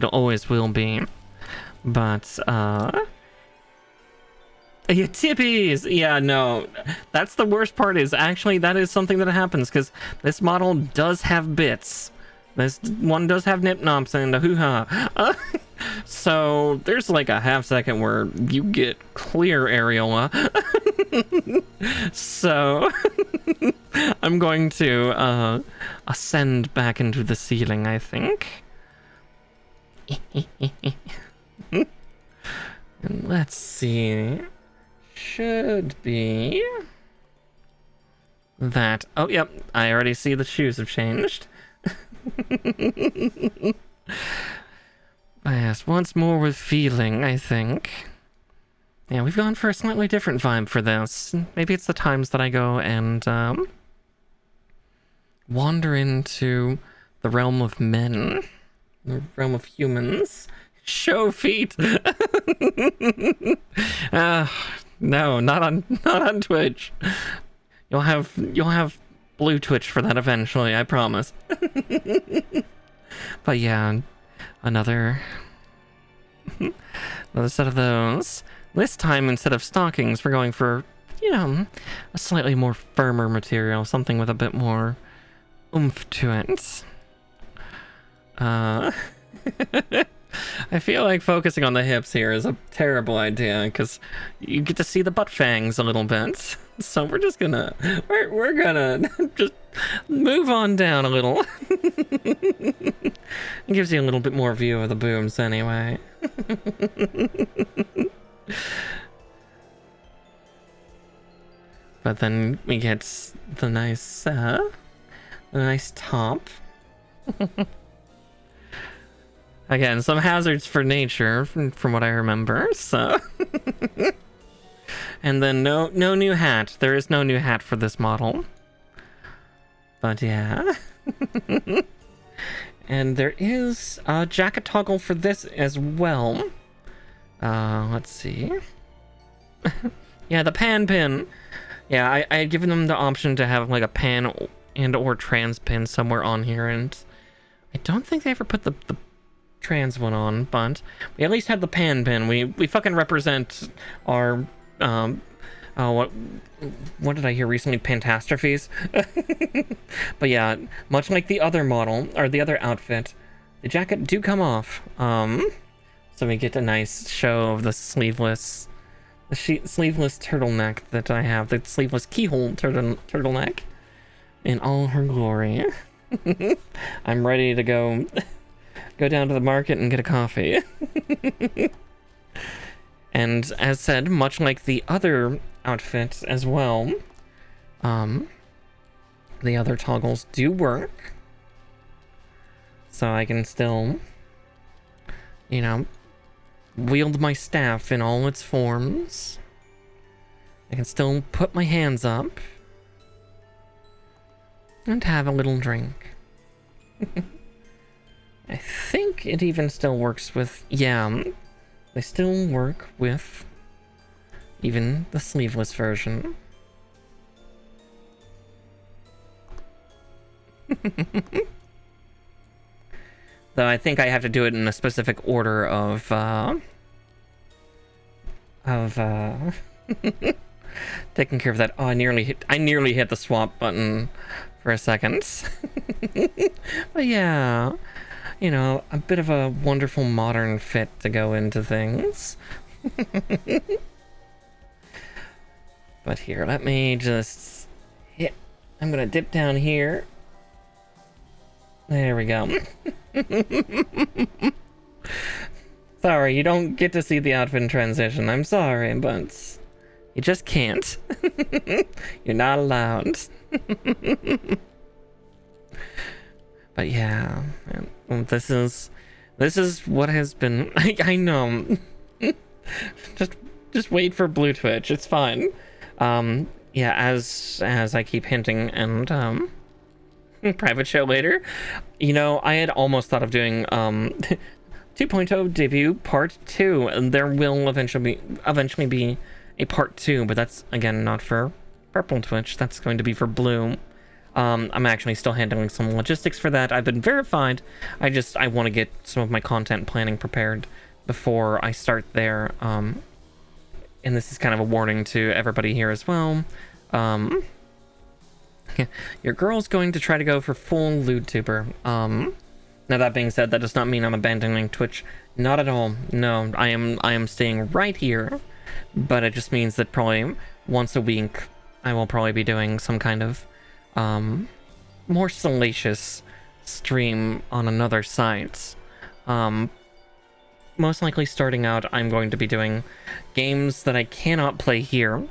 always will be. But yeah, tippies. Yeah, no, that's the worst part. Is actually that is something that happens, because this model does have bits. This one does have nip nops and a hoo-ha. So there's like a half second where you get clear areola. So I'm going to ascend back into the ceiling, I think. And let's see. Should be that. Oh, yep. I already see the shoes have changed. Yes, once more with feeling, I think. Yeah, we've gone for a slightly different vibe for this. Maybe it's the times that I go and wander into the realm of men, the realm of humans. Show feet. No, not on Twitch. You'll have blue Twitch for that eventually, I promise. But yeah, another set of those. This time, instead of stockings, we're going for, you know, a slightly more firmer material, something with a bit more oomph to it. I feel like focusing on the hips here is a terrible idea, because you get to see the butt fangs a little bit. So we're just gonna we're gonna just move on down a little. It gives you a little bit more view of the booms anyway. But then we get the nice top. Again, some hazards for nature, from what I remember, so... And then no new hat. There is no new hat for this model. But yeah. And there is a jacket toggle for this as well. Let's see. Yeah, the pan pin. Yeah, I had given them the option to have like a pan and or trans pin somewhere on here, and I don't think they ever put the trans one on, but we at least had the pan pin. We fucking represent our what did I hear recently? Pantastrophes. But yeah, much like the other model or the other outfit, the jacket do come off. So we get a nice show of the sleeveless turtleneck that I have, the sleeveless keyhole turtleneck in all her glory. I'm ready to go down to the market and get a coffee. And as said, much like the other outfit as well, the other toggles do work. So I can still, you know, wield my staff in all its forms. I can still put my hands up and have a little drink. I think it even still works with, yeah, they still work with even the sleeveless version. Though I think I have to do it in a specific order of taking care of that. Oh, I nearly hit the swap button for a second. But yeah, you know, a bit of a wonderful modern fit to go into things. But here, let me just hit. I'm gonna dip down here. There we go. Sorry, you don't get to see the outfit in transition. I'm sorry, but you just can't. You're not allowed. But yeah, this is what has been. I know. just wait for Blue Twitch. It's fine. Yeah, as I keep hinting, and private show later. You know, I had almost thought of doing 2.0 debut part 2, and there will eventually be a part 2, but that's again not for purple Twitch. That's going to be for blue. I'm actually still handling some logistics for that. I've been verified. I want to get some of my content planning prepared before I start there. And this is kind of a warning to everybody here as well. Your girl's going to try to go for full LewdTuber. Now that being said, that does not mean I'm abandoning Twitch. Not at all. No, I am staying right here. But it just means that probably once a week, I will probably be doing some kind of more salacious stream on another site. Most likely starting out, I'm going to be doing games that I cannot play here,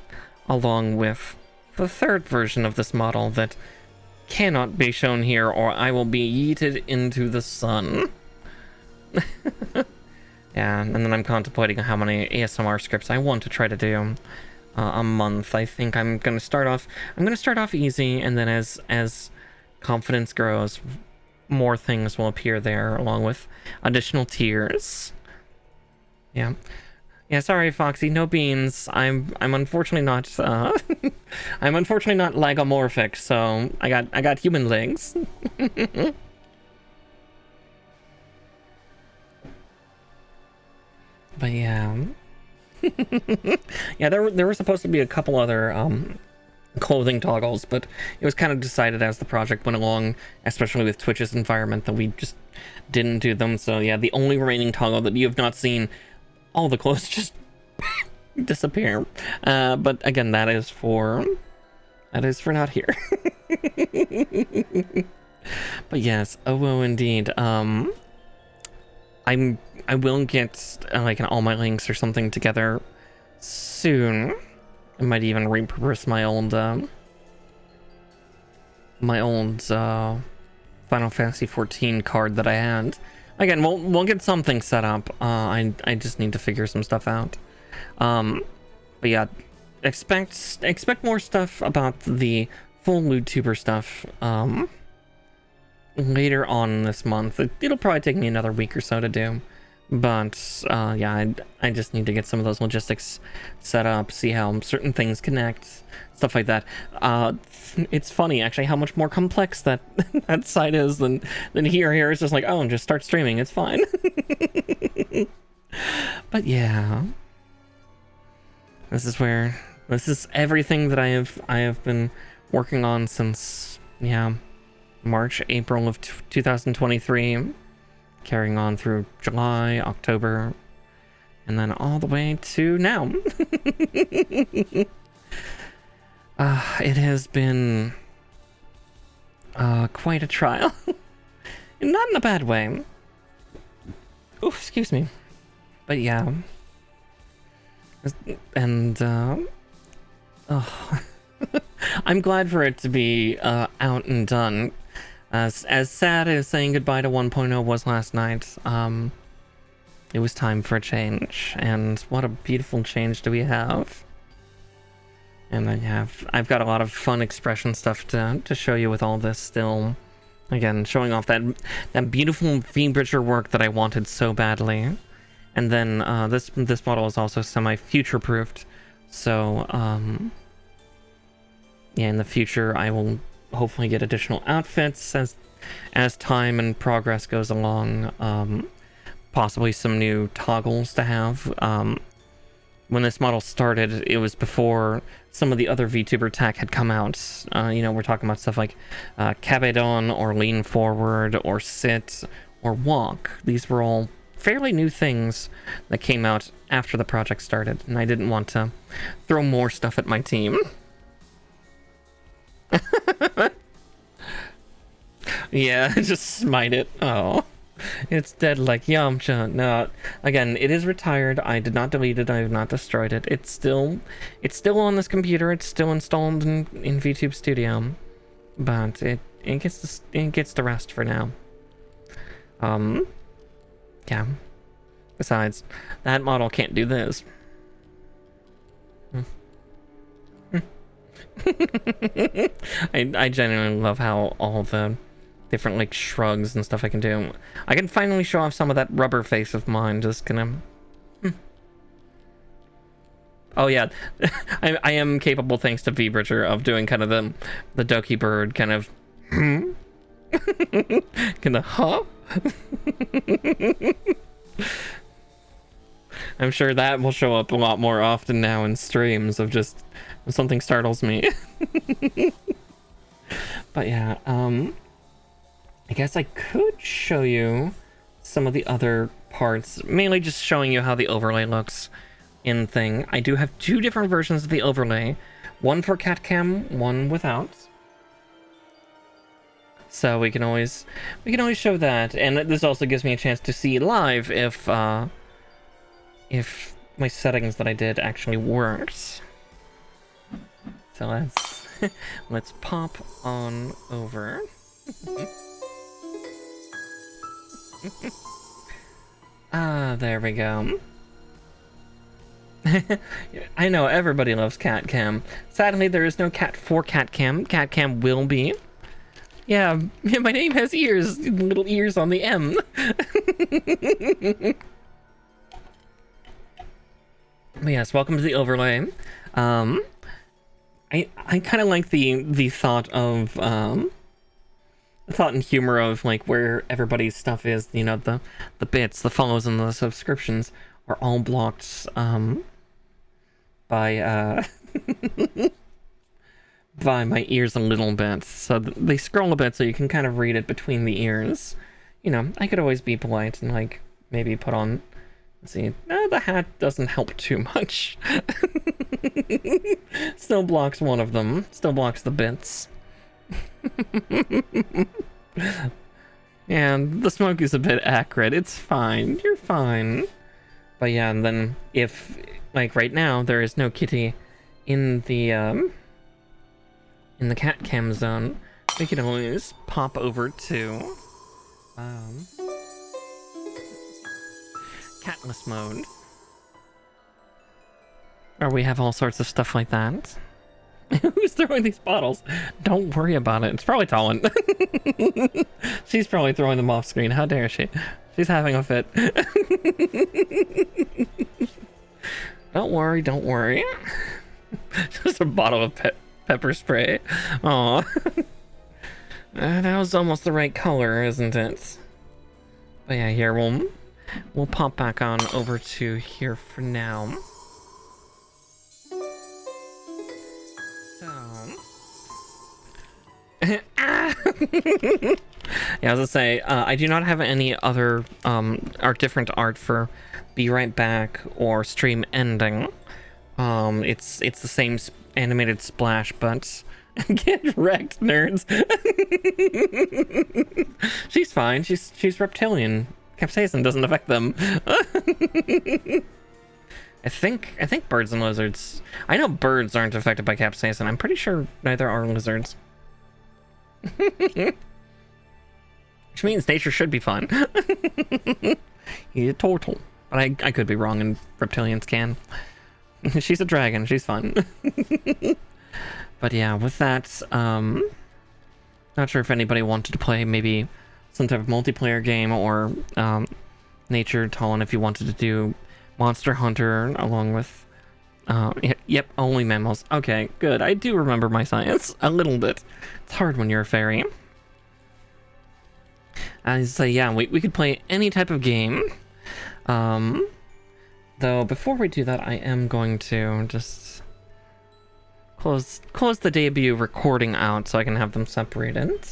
along with the third version of this model that cannot be shown here, or I will be yeeted into the sun. Yeah, and then I'm contemplating how many ASMR scripts I want to try to do a month. I think I'm gonna start off easy, and then as confidence grows, more things will appear there, along with additional tiers. Yeah. Yeah, sorry, Foxy, no beans. I'm unfortunately not I'm unfortunately not lagomorphic, so I got human legs. But yeah. Yeah, there were supposed to be a couple other clothing toggles, but it was kind of decided as the project went along, especially with Twitch's environment, that we just didn't do them. So yeah, the only remaining toggle that you have not seen, all the clothes just disappear. But again, that is for not here. But yes, oh indeed. I will get like all my links or something together soon. I might even repurpose my old Final Fantasy 14 card that I had. Again, we'll get something set up. I just need to figure some stuff out. But yeah, expect more stuff about the full LewdTuber stuff. later on this month. It'll probably take me another week or so to do. But yeah, I just need to get some of those logistics set up, see how certain things connect, stuff like that. It's funny actually how much more complex that that site is than here. Here it's just like, oh, just start streaming, it's fine. But yeah, this is everything that I have been working on since, yeah, March, April of 2023. Carrying on through July, October, and then all the way to now. It has been quite a trial. Not in a bad way. Oh, excuse me. But yeah. And, I'm glad for it to be out and done. As sad as saying goodbye to 1.0 was last night, it was time for a change, and what a beautiful change do we have. And I've got a lot of fun expression stuff to show you with all this still. Again, showing off that beautiful V-Bridger work that I wanted so badly. And then this model is also semi-future-proofed, so yeah, in the future I will hopefully get additional outfits as time and progress goes along. Possibly some new toggles to have. When this model started, it was before some of the other VTuber tech had come out. You know, we're talking about stuff like Cabedon or Lean Forward or Sit or Walk. These were all fairly new things that came out after the project started, and I didn't want to throw more stuff at my team. Yeah, just smite it. Oh, it's dead like Yamcha. No, again, it is retired. I did not delete it. I have not destroyed it. It's still on this computer. It's still installed in VTube Studio, but it gets the rest for now. Yeah. Besides, that model can't do this. I genuinely love how all the different like shrugs and stuff I can do. I can finally show off some of that rubber face of mine. Just gonna. Oh yeah, I am capable thanks to V-Bridger of doing kind of the Doki bird kind of. Kind of huh. I'm sure that will show up a lot more often now in streams of just when something startles me. But yeah, I guess I could show you some of the other parts, mainly just showing you how the overlay looks in thing. I do have two different versions of the overlay, one for CatCam, one without. So we can always show that, and this also gives me a chance to see live if my settings that I did actually worked. So let's pop on over. There we go. I know everybody loves CatCam. Sadly, there is no cat for CatCam. CatCam will be. Yeah, my name has ears, little ears on the M. But yes, welcome to the overlay. I kind of like the thought of the thought and humor of like where everybody's stuff is. You know, the bits, the follows, and the subscriptions are all blocked by by my ears a little bit. So they scroll a bit so you can kind of read it between the ears. You know, I could always be polite and like maybe put on. Let's see. No, the hat doesn't help too much. Still blocks one of them. Still blocks the bits. And the smoke is a bit acrid. It's fine. You're fine. But yeah, and then if, like right now, there is no kitty in the CatCam zone, we can always pop over to catless mode, where we have all sorts of stuff like that. Who's throwing these bottles? Don't worry about it. It's probably Talon. She's probably throwing them off screen. How dare she? She's having a fit. Don't worry, don't worry. Just a bottle of pepper spray. Aw. That was almost the right color, isn't it? But yeah, here, we'll pop back on over to here for now. Yeah, I was gonna say, I do not have any other different art for Be Right Back or Stream Ending. It's the same animated splash, but get wrecked, nerds. She's fine. She's reptilian. Capsaicin doesn't affect them. I think birds and lizards. I know birds aren't affected by capsaicin. I'm pretty sure neither are lizards. Which means nature should be fun. He's a turtle. But I could be wrong, and reptilians can. She's a dragon. She's fun. But yeah, with that, not sure if anybody wanted to play maybe some type of multiplayer game, or Nature Talon if you wanted to do Monster Hunter along with yep, only mammals. Okay, good. I do remember my science a little bit. It's hard when you're a fairy. So yeah, we could play any type of game. Though before we do that, I am going to just close the debut recording out so I can have them separated.